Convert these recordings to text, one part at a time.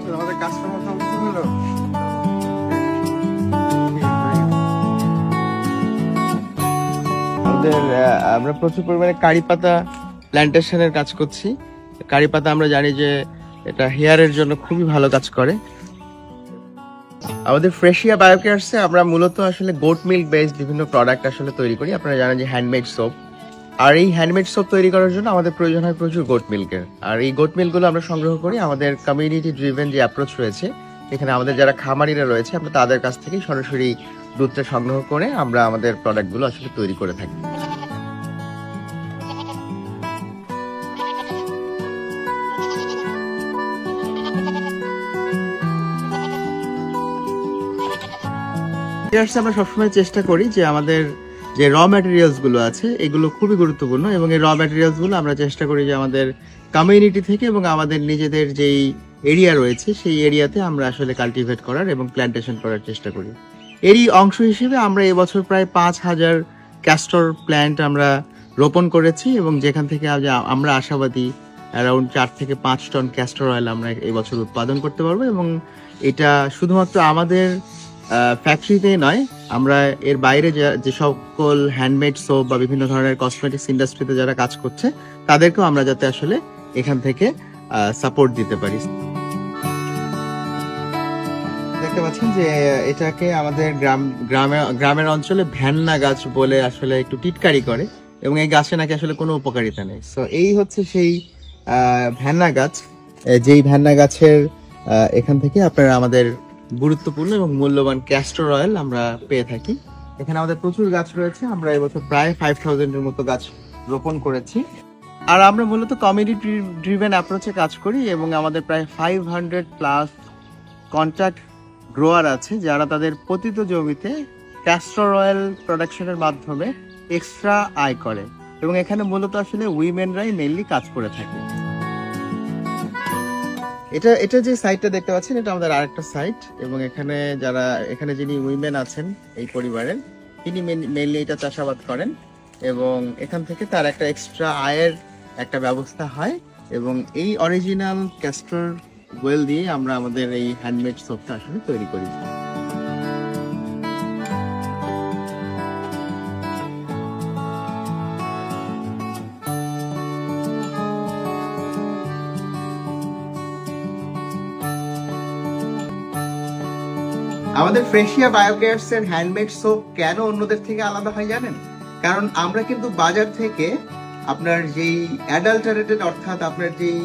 আছেন? আমাদের কাস্টমার সম্পর্কে হলো আমাদের আমরা প্রচুর পরিমাণে কারি পাতা প্ল্যান্টেশনের কাজ করছি। কারি পাতা আমরা জানি যে এটা হেয়ারের জন্য খুবই ভালো কাজ করে। আমাদের ফ্রেশিয়া বায়োকেয়ারসে আমরা মূলত আসলে গোট মিল্ক বেসড বিভিন্ন প্রোডাক্ট আসলে তৈরি করি। আপনারা জানেন যে হ্যান্ডমেড সোপ, আর এই হ্যান্ডমেড সোপ তৈরি করার জন্য আমাদের প্রয়োজন হয় প্রচুর গোট মিল্কের। আর এই গোট মিল্কগুলো আমরা সংগ্রহ করি আমাদের কমিউনিটি ড্রিভেন যে অ্যাপ্রোচ রয়েছে, এখানে আমাদের যারা খামারিরা রয়েছে আমরা তাদের কাছ থেকে সরাসরি দুধটা সংগ্রহ করে আমরা আমাদের প্রোডাক্টগুলো আসলে তৈরি করে থাকি। আমরা সবসময় চেষ্টা করি যে আমাদের যে র ম্যাটেরিয়ালস গুলো আছে এগুলো খুবই গুরুত্বপূর্ণ, এবং এই র ম্যাটেরিয়ালস গুলো আমরা চেষ্টা করি যে আমাদের কমিউনিটি থেকে এবং আমাদের নিজেদের যেই এরিয়া রয়েছে সেই এরিয়াতে আমরা আসলে কাল্টিভেট করার এবং প্ল্যান্টেশন করার চেষ্টা করি। এরই অংশ হিসেবে আমরা এবছর প্রায় 5,000 ক্যাস্টর প্ল্যান্ট আমরা রোপণ করেছি, এবং যেখান থেকে আমরা আশাবাদী অ্যারাউন্ড 4 থেকে 5 টন ক্যাস্টর অয়েল আমরা এবছর উৎপাদন করতে পারবো। এবং এটা শুধুমাত্র আমাদের ফ্যাক্টরিতেই নয়, আমরা এর বাইরে যে সকল হ্যান্ডমেড সোপ বা বিভিন্ন ধরনের কসমেটিক্স ইন্ডাস্ট্রিতে যারা কাজ করছে তাদেরকেও আমরা যাতে আসলে এখান থেকে সাপোর্ট দিতে পারি। দেখতে পাচ্ছেন যে এটাকে আমাদের গ্রামের অঞ্চলে ভ্যান্না গাছ বলে আসলে একটু টিটকারি করে, এবং এই গাছে নাকি আসলে কোনো উপকারিতা নেই। সো এই হচ্ছে সেই ভ্যান্না গাছ, যেই ভ্যান্না গাছের এখান থেকে আপনারা আমাদের গুরুত্বপূর্ণ এবং মূল্যবান ক্যাস্টর অয়েল আমরা পেয়ে থাকি। এখানে আমাদের প্রচুর গাছ রয়েছে, আমরা এবছর প্রায় 5,000 এর মতো গাছ রোপণ করেছি। আর আমরা মূলত কমিউনিটি ড্রিভেন অ্যাপ্রোচে কাজ করি, এবং আমাদের প্রায় 500+ কন্ট্রাক্ট গ্রোয়ার আছে যারা তাদের পতিত জমিতে ক্যাস্টর অয়েল প্রোডাকশনের মাধ্যমে এক্সট্রা আয় করে, এবং এখানে মূলত আসলে উইমেনরাই মেইনলি কাজ করে থাকে। এটা যে সাইটটা দেখতে পাচ্ছেন এটা আমাদের আরেকটা সাইট, এবং এখানে যিনি উইমেন আছেন এই পরিবারের, তিনি মেইনলি এটা চাষাবাদ করেন, এবং এখান থেকে তার একটা এক্সট্রা আয়ের একটা ব্যবস্থা হয়। এবং এই অরিজিনাল ক্যাস্টর অয়েল দিয়ে আমরা আমাদের এই হ্যান্ডমেড সোপটা আসলে তৈরি করি। আমাদের ফ্রেশিয়া বায়োকেয়ারস এর হ্যান্ডমেড সোপ কেন অন্যদের থেকে আলাদা হয় জানেন? কারণ আমরা কিন্তু বাজার থেকে আপনার যেই অ্যাডাল্টারেটেড অর্থাৎ আপনার যেই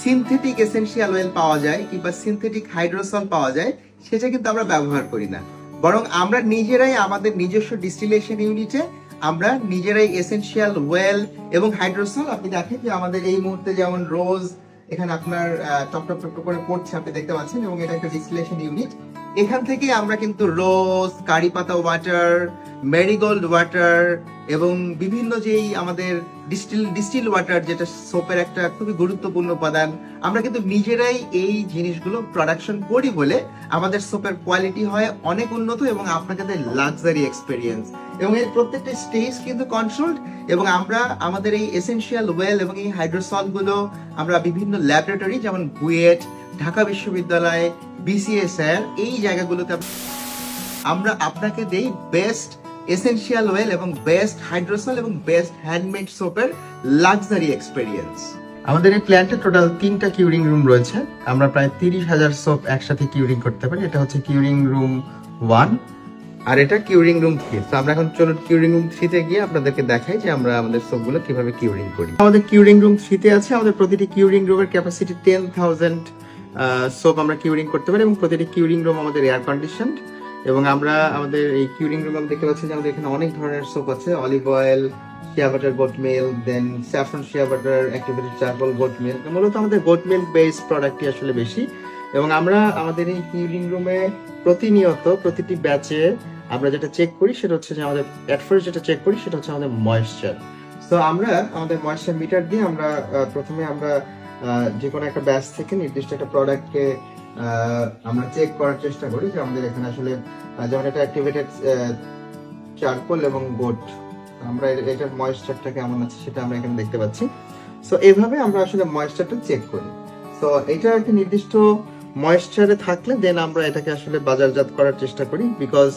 সিনথেটিক এসেনশিয়াল অয়েল পাওয়া যায় কিংবা সিনথেটিক হাইড্রোসল পাওয়া যায় সেটা কিন্তু আমরা ব্যবহার করি না, বরং আমরা নিজেরাই আমাদের নিজস্ব ডিস্টিলেশন ইউনিটে আমরা নিজেরাই এসেনশিয়াল অয়েল এবং হাইড্রোসল, আপনি দেখেন যে আমাদের এই মুহূর্তে যেমন রোজ এখানে আপনার টপ টপ টপ করে পড়ছে আপনি দেখতে পাচ্ছেন, এবং এটা একটা ডিস্টিলেশন ইউনিট। এখান থেকে আমরা কিন্তু রোজ, কারি পাতা ওয়াটার, মেরিগোল্ড ওয়াটার এবং বিভিন্ন যেই আমাদের ডিস্টিল ওয়াটার, যেটা সোপের একটা খুবই গুরুত্বপূর্ণ উপাদান, আমরা কিন্তু নিজেরাই এই জিনিসগুলো প্রোডাকশন করি বলে আমাদের সোপের কোয়ালিটি হয় অনেক উন্নত এবং আপনাদের লাক্সারি এক্সপেরিয়েন্স, এবং এর প্রত্যেকটা স্টেজ কিন্তু কন্ট্রোলড। এবং আমরা আমাদের এই এসেনশিয়াল ওয়েল এবং এই হাইড্রোসল গুলো আমরা বিভিন্ন ল্যাবরেটরি যেমন বুয়েট, ঢাকা বিশ্ববিদ্যালয়, BCSR এই জায়গাগুলোতে আমরা আপনাকে দেই বেস্ট এসেনশিয়াল অয়েল এবং বেস্ট হাইড্রোসল এবং বেস্ট হ্যান্ডমেড সোপের লাক্সারি এক্সপেরিয়েন্স। আমাদের এই প্ল্যান্টে টোটাল 3টা কিউরিং রুম রয়েছে, আমরা প্রায় 30,000 সোপ একসাথে কিউরিং করতে পারি। এটা হচ্ছে কিউরিং রুম 1 আর এটা কিউরিং রুম 3। তো আমরা এখন চলুন কিউরিং রুম 3 তে গিয়ে আপনাদেরকে দেখাই যে আমরা আমাদের সোপগুলো কিভাবে কিউরিং করি। আমাদের কিউরিং রুম 3 তে আছে আমাদের প্রতিটি কিউরিং রুমের ক্যাপাসিটি 10,000 সোপ আমরা কিউরিং করতে পারি, এবং প্রতিটি কিউরিং রুম আমাদের এয়ার কন্ডিশনড। এবং আমরা আমাদের এই কিউরিং রুম দেখতে পাচ্ছি যে আমাদের এখানে অনেক ধরনের সোপ আছে, olive oil, shea butter, goat milk, then saffron shea butter, activated charcoal, goat milk. মূলত আমাদের গোট মিল্ক বেসড প্রোডাক্টই আসলে বেশি। এবং আমরা আমাদের এই কিউরিং রুমে প্রতিনিয়ত প্রতিটি ব্যাচে আমরা যেটা চেক করি সেটা হচ্ছে যে আমাদের এট ফার্স্ট যেটা চেক করি সেটা হচ্ছে আমাদের ময়েশ্চার। তো আমরা আমাদের ময়েশ্চার মিটার দিয়ে আমরা প্রথমে আমরা যে কোনো একটা ব্যাচ থেকে নির্দিষ্ট একটা প্রোডাক্টকে আমরা চেক করার চেষ্টা করি যে আমাদের এখানে আসলে যেমন এটা অ্যাক্টিভেটেড চারকোল এবং গোট, আমরা এটার ময়েশ্চারটা কেমন আছে সেটা আমরা এখানে দেখতে পাচ্ছি। সো এইভাবে আমরা আসলে ময়েশ্চারটা চেক করি। তো এটা একটা নির্দিষ্ট ময়েশ্চারে থাকলে দেন আমরা এটাকে আসলে বাজারজাত করার চেষ্টা করি, বিকজ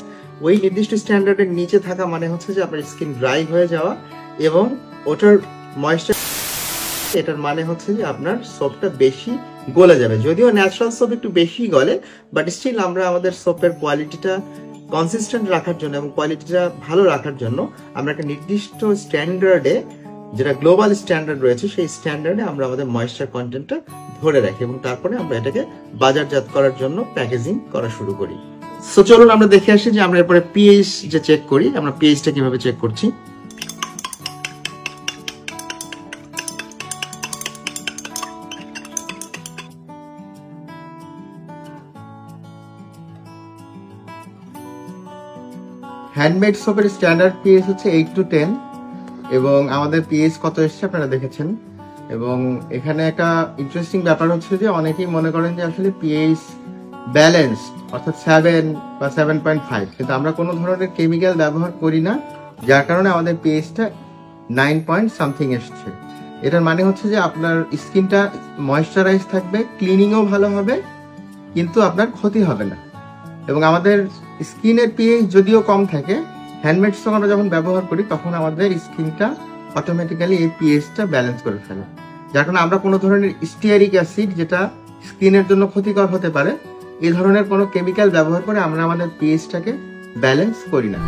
ওই নির্দিষ্ট স্ট্যান্ডার্ডের নিচে থাকা মানে হচ্ছে যে আপনার স্কিন ড্রাই হয়ে যাওয়া, এবং ওটার ময়েশ্চার এটার মানে হচ্ছে যে আপনার সোপটা বেশি গলে যাবে। যদিও ন্যাচারাল সোপ একটু বেশি গলে, বাট স্টিল আমরা আমাদের সোপের কোয়ালিটিটা কনসিস্টেন্ট রাখার জন্য এবং কোয়ালিটিটা ভালো রাখার জন্য আমরা একটা নির্দিষ্ট স্ট্যান্ডার্ডে, যেটা গ্লোবাল স্ট্যান্ডার্ড রয়েছে, সেই স্ট্যান্ডার্ডে আমরা আমাদের ময়েশ্চার কন্টেন্টটা ধরে রাখি এবং তারপরে আমরা এটাকে বাজারজাত করার জন্য প্যাকেজিং করা শুরু করি। সো চলুন আমরা দেখে আসি যে আমরা এরপরে পিএইচ যে চেক করি, আমরা পিএইচটা কিভাবে চেক করছি। হ্যান্ডমেড সোপের স্ট্যান্ডার্ড পিএইচ হচ্ছে 8 to 10 এবং আমাদের পিএইচ কত এসছে আপনারা দেখেছেন। এবং এখানে একটা ইন্টারেস্টিং ব্যাপার হচ্ছে যে অনেকেই মনে করেন যে আসলে পিএইচ ব্যালেন্সড, অর্থাৎ 7 বা 7.5, কিন্তু আমরা কোনো ধরনের কেমিক্যাল ব্যবহার করি না, যার কারণে আমাদের পিএইচটা 9 পয়েন্ট সামথিং এসছে। এটার মানে হচ্ছে যে আপনার স্কিনটা ময়েশ্চারাইজ থাকবে, ক্লিনিংও ভালো হবে, কিন্তু আপনার ক্ষতি হবে না। এবং আমাদের স্কিনের পিএইচ যদিও কম থাকে, হ্যান্ডমেড সোপ আমরা যখন ব্যবহার করি তখন আমাদের স্কিনটা অটোমেটিক্যালি এই পিএইচটা ব্যালেন্স করে ফেলে, যার কারণে আমরা কোনো ধরনের স্টিয়ারিক অ্যাসিড, যেটা স্কিনের জন্য ক্ষতিকর হতে পারে, এই ধরনের কোনো কেমিক্যাল ব্যবহার করে আমরা আমাদের পিএইচটাকে ব্যালেন্স করি না।